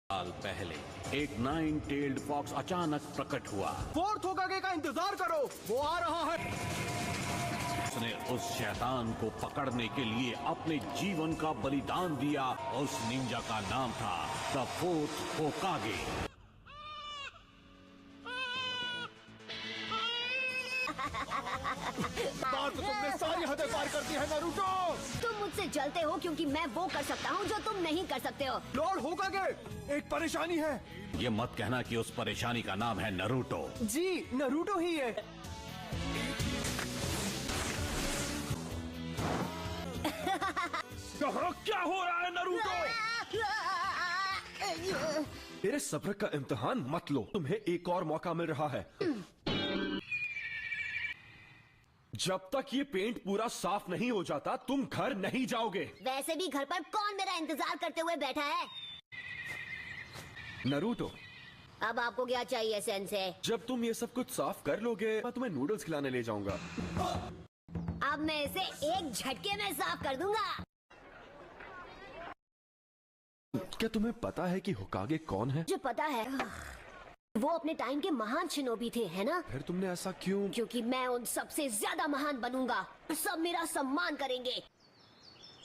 साल पहले एक 9-tailed फॉक्स अचानक प्रकट हुआ। फोर्थ होकागे का इंतजार करो, वो आ रहा है। उसने उस शैतान को पकड़ने के लिए अपने जीवन का बलिदान दिया। उस निंजा का नाम था द फोर्थ होकागे। तुमने सारी हदें पार कर दी है नारुतो। तुम मुझसे जलते हो क्योंकि मैं वो कर सकता हूँ जो तुम नहीं कर सकते हो। लॉर्ड होकागे, एक परेशानी है। ये मत कहना कि उस परेशानी का नाम है नारुतो। जी, नारुतो ही है। क्या हो रहा है नारुतो? मेरे सब्र का इम्तिहान मत लो, तुम्हें एक और मौका मिल रहा है। जब तक ये पेंट पूरा साफ नहीं हो जाता तुम घर नहीं जाओगे। वैसे भी घर पर कौन मेरा इंतजार करते हुए बैठा है? नारुतो, अब आपको क्या चाहिए सेंसे? जब तुम ये सब कुछ साफ कर लोगे मैं तुम्हें नूडल्स खिलाने ले जाऊंगा। अब मैं इसे एक झटके में साफ कर दूंगा। क्या तुम्हें पता है कि होकागे कौन है? जो पता है, वो अपने टाइम के महान शिनोबी थे, है ना? फिर तुमने ऐसा क्यों? क्योंकि मैं उन सबसे ज्यादा महान बनूंगा। सब मेरा सम्मान करेंगे।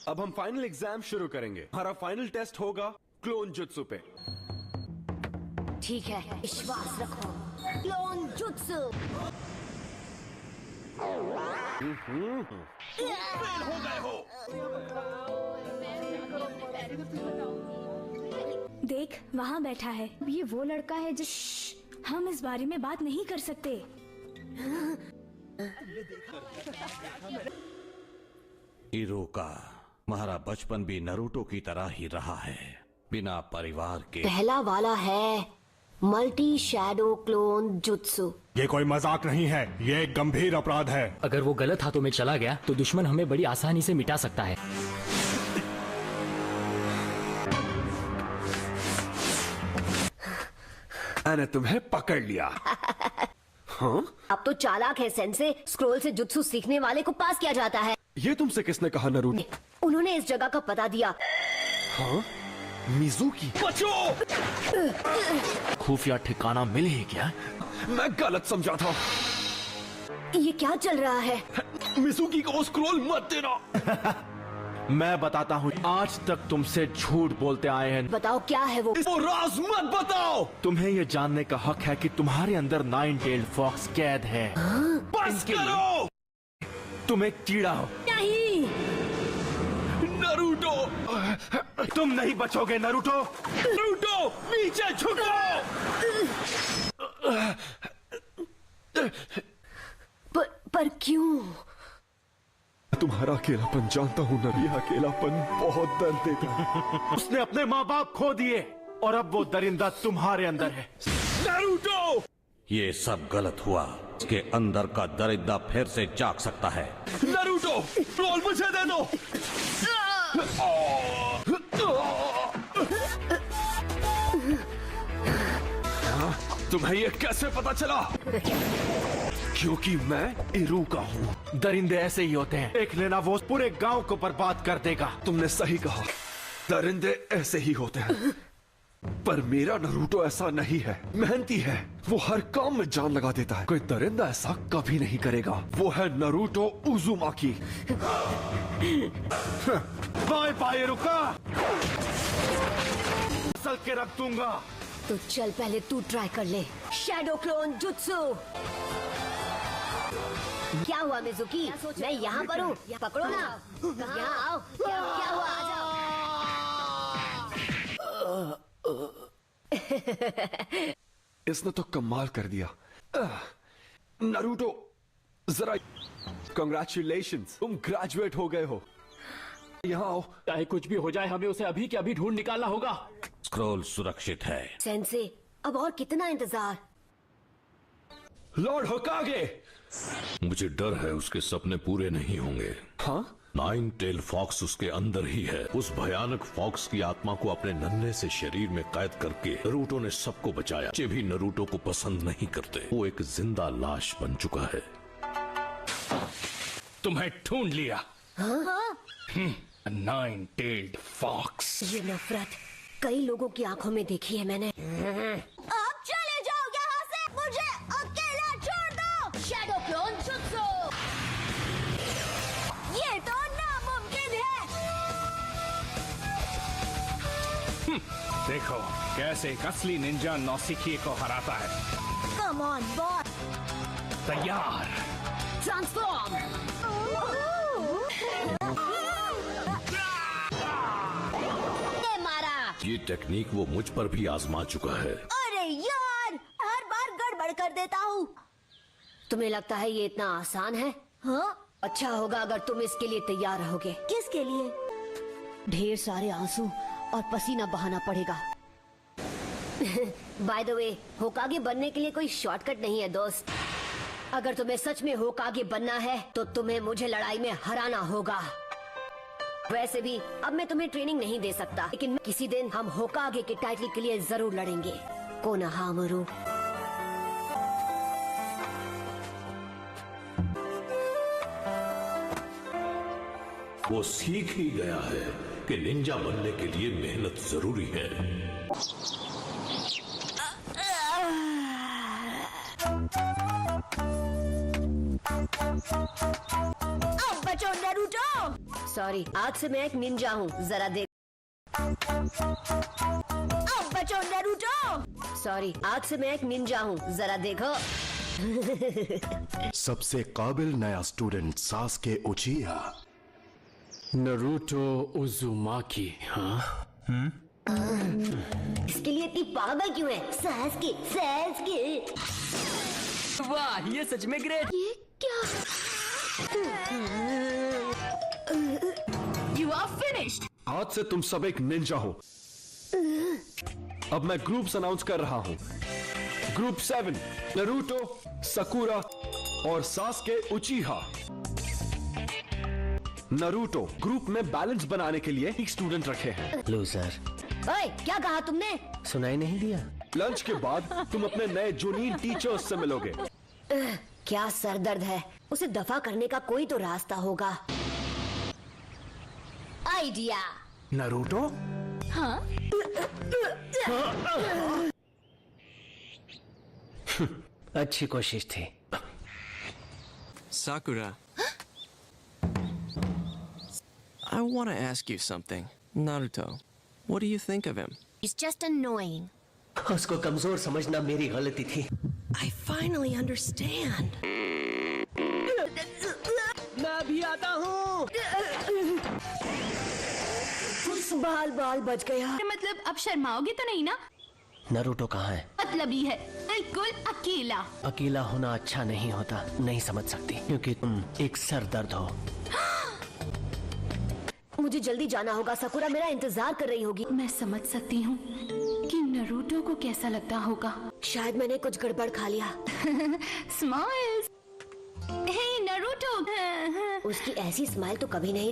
अब हम फाइनल एग्जाम शुरू करेंगे। हमारा फाइनल टेस्ट होगा क्लोन जुत्सु पे। ठीक है, विश्वास रखो। Clone jutsu. फेल हो गए हो। देख, वहाँ बैठा है। ये वो लड़का है जिस हम इस बारे में बात नहीं कर सकते। इरुका, तुम्हारा बचपन भी नारुतो की तरह ही रहा है, बिना परिवार के। पहला वाला है मल्टी शैडो क्लोन जुत्सु। ये कोई मजाक नहीं है, ये एक गंभीर अपराध है। अगर वो गलत हाथों में चला गया तो दुश्मन हमें बड़ी आसानी से मिटा सकता है। मैंने तुम्हें पकड़ लिया। हाँ? अब तो चालाक है सेंसे। स्क्रोल से जुत्सु सीखने वाले को पास किया जाता है। ये तुमसे किसने कहा नारुतो? उन्होंने इस जगह का पता दिया। हाँ? मिजुकी। बचो! खुफिया ठिकाना मिले है क्या? मैं गलत समझा था। ये क्या चल रहा है? मिजुकी को स्क्रोल मत देना। मैं बताता हूँ, आज तक तुमसे झूठ बोलते आए हैं। बताओ क्या है वो? वो राज मत बताओ। तुम्हें ये जानने का हक है कि तुम्हारे अंदर 9-tailed फॉक्स कैद है। बस करो। तुम एक कीड़ा हो। नहीं। नारुतो, तुम नहीं बचोगे नारुतो। नारुतो, नीचे झुको। पर क्यों? तुम्हारा अकेलापन जानता हूँ ना, यह अकेलापन बहुत दर्द देता है। उसने अपने माँ बाप खो दिए और अब वो दरिंदा तुम्हारे अंदर है। नारुतो! ये सब गलत हुआ। इसके अंदर का दरिद्र फिर से जाग सकता है। नारुतो, रोल मुझे दे दो। तुम्हें ये कैसे पता चला? क्योंकि मैं इरुका हूँ। दरिंदे ऐसे ही होते हैं, एक लेना वो पूरे गांव को बर्बाद कर देगा। तुमने सही कहा, दरिंदे ऐसे ही होते हैं। पर मेरा नारुतो ऐसा नहीं है। मेहनती है, वो हर काम में जान लगा देता है। कोई दरिंदा ऐसा कभी नहीं करेगा। वो है नारुतो उजुमाकी। बाय बाय रुका, सल के रख दूंगा। तो चल पहले तू ट्राई कर ले। Shadow clone jutsu. क्या हुआ मिजुकी? मैं यहाँ पर हूँ, पकड़ो ना। यहाँ आओ। क्या हुआ? आ जाओ। इसने तो कमाल कर दिया। नारुतो, जरा कांग्रेचुलेशंस, तुम ग्रेजुएट हो गए हो। यहाँ आओ। चाहे कुछ भी हो जाए, हमें उसे अभी के अभी ढूंढ निकालना होगा। स्क्रोल सुरक्षित है। सेंसे, अब और कितना इंतजार? लॉर्ड होकागे! मुझे डर है उसके सपने पूरे नहीं होंगे। हाँ? 9-tailed फॉक्स उसके अंदर ही है। उस भयानक फॉक्स की आत्मा को अपने नन्हे से शरीर में कैद करके नारुतो ने सबको बचाया। बच्चे भी नारुतो को पसंद नहीं करते। वो एक जिंदा लाश बन चुका है। तुम्हें ढूंढ लिया। 9-tailed fox. ये नफरत, कई लोगों की आंखों में देखी है मैंने। अब चले जाओ यहाँ से, मुझे अकेला छोड़ दो। Shadow clone jutsu. ये तो नामुमकिन है। देखो कैसे एक असली निंजा नौसिखिए को हराता है। Come on boss. तैयार। ट्रांसफॉर्म। ये मारा। ये टेक्निक वो मुझ पर भी आजमा चुका है। अरे यार, हर बार गड़बड़ कर देता हूँ। तुम्हें लगता है ये इतना आसान है? हाँ? अच्छा होगा अगर तुम इसके लिए तैयार रहोगे। किसके लिए? ढेर सारे आंसू और पसीना बहाना पड़ेगा। बाय द वे, होकागे बनने के लिए कोई शॉर्टकट नहीं है दोस्त। अगर तुम्हें सच में होकागे बनना है तो तुम्हें मुझे लड़ाई में हराना होगा। वैसे भी अब मैं तुम्हें ट्रेनिंग नहीं दे सकता, लेकिन किसी दिन हम होकागे के टाइटल के लिए जरूर लड़ेंगे। कोनोहामारू। वो सीख ही गया है कि निंजा बनने के लिए मेहनत जरूरी है। अब बचो नारुतो। सॉरी, आज से मैं एक निंजा हूँ, जरा देख। अब बचो नारुतो। सॉरी, आज से मैं एक निंजा हूँ, जरा देखो। सबसे काबिल नया स्टूडेंट सास्के उचिहा। नरूटो उजुमाकी। हाँ, इसके लिए इतनी पागल क्यों है? सास्के। वाह, ये सच में ग्रेट। ये क्या? You are finished. आज से तुम सब एक निंजा हो। अब मैं ग्रुप्स अनाउंस कर रहा हूं। ग्रुप 7, नारुतो, साकुरा और सास्के उचिहा। नारुतो ग्रुप में बैलेंस बनाने के लिए एक स्टूडेंट रखे हैं। लूजर। ओए, क्या कहा तुमने? सुनाई नहीं दिया? लंच के बाद तुम अपने नए जूनियर टीचर्स से मिलोगे। क्या सरदर्द है। उसे दफा करने का कोई तो रास्ता होगा। आइडिया। नारुतो? हाँ? अच्छी कोशिश थी। Sakura. I want to ask you something. Naruto, what do you think of him? He's just annoying. उसको कमजोर समझना मेरी गलती थी। I finally understand. मैं भी आता हूँ। बाल बच गया। मतलब अब शर्माओगे तो नहीं ना? नारुतो कहाँ है? मतलब ही है, बिल्कुल अकेला। अकेला होना अच्छा नहीं होता, नहीं समझ सकती, क्योंकि तुम एक सरदर्द हो। मुझे जल्दी जाना होगा, साकुरा मेरा इंतजार कर रही होगी। मैं समझ सकती हूँ कि नारुतो को कैसा लगता होगा। शायद मैंने कुछ गड़बड़ खा लिया। स्माइल्स। हे नारुतो। उसकी ऐसी स्माइल तो कभी नहीं